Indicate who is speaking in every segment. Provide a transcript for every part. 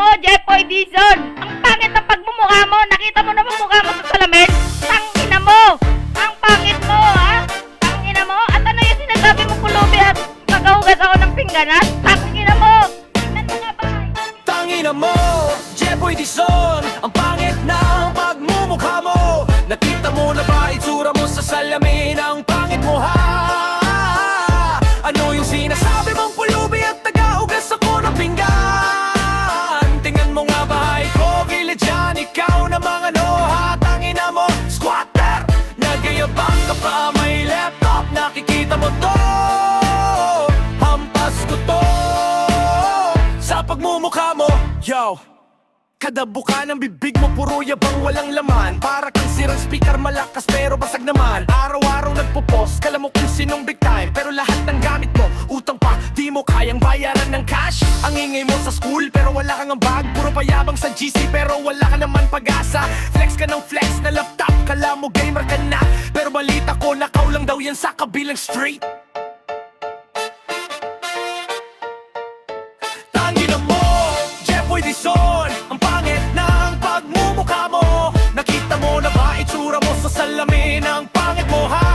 Speaker 1: mo, Jeffoy Dizon! Ang pangit ng pagmumukha mo! Nakita mo naman mukha mo sa salamin? Tangina mo! Ang pangit mo, ha? Tangina mo? At ano yung sinasabi mo, pulubi at magahugas ako ng pingganan? Tangina mo! Tingnan mo nga ba?
Speaker 2: Tangina mo, Jeffoy Dizon, ang pangit ng pagmumukha mo. Nakita mo na ba itsura mo sa salamin? Ang pangit mo, ha? Ano yung sinasabi mong pulubi at tagahugas ako ng pinggan? Tingnan mo nga ba, ko village yan, ikaw namang ano, ha? Tangina mo, squatter, nagayabang ka pa, may laptop, nakikita mo to. Hampas ko to sa pagmumukha mo, yo. Kada buka ng bibig mo puro yabang walang laman. Para kang sirang speaker malakas pero basag naman. Araw-araw nagpo-post, kala mo kung sinong big time. Pero lahat ng gamit mo, utang pa, di mo kayang bayaran ng cash. Ang ingay mo sa school pero wala kang bag. Puro payabang sa GC pero wala ka naman pag-asa. Flex ka ng flex na laptop, kala mo gamer ka na. Pero balita ko nakaw lang daw yan sa kabilang street. Tangina mo, Jeffoy Dizon, ang pangit ng pagmumukha mo. Nakita mo na ba itsura mo sa salamin? Ang pangit mo, ha?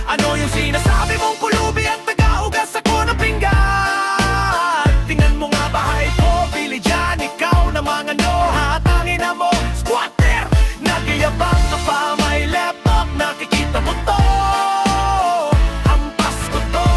Speaker 2: Ano yung sinasabi mong pulubi at tagahugas ako ng pinggan? Tingnan mo nga ba, ko village yan, ikaw namang ano, ha? Tangina mo, squatter, nagayabang ka pa, may laptop, nakikita mo to. Hampas ko to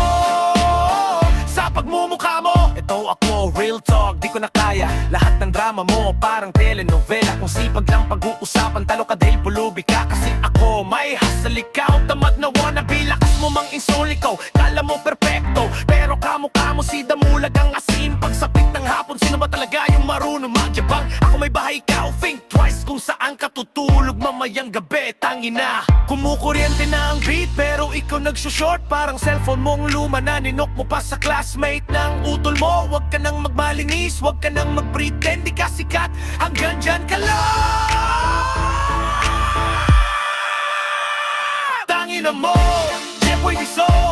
Speaker 2: sa pagmumukha mo. Ito ako, real talk, di ko na kaya. Lahat ng drama mo, parang telenovela. Kung sipag lang pag-uusapan, talo ka dahil pulubi ka. Kasi ako, may hustle ikaw, tamad na wannabe. Lakas mo mang insuli ko, kala mo perpekto. Pero kamukha mo si Damulag ang asin. Pagsapit ng hapon, sino ba talaga yung marunong magyabang? Ako may bahay ka, think twice kung saan ka tutulog mamayang gabi. Tangina, kumukuryente na ang beat, pero ikaw nagsushort. Parang cellphone mong luma na ninok mo pa sa classmate ng utol mo. Huwag ka nang magmalinis, huwag ka nang mag-pretend. Di ka sikat, hanggang dyan ka lang. Tangina mo, Jeffoy Dizon,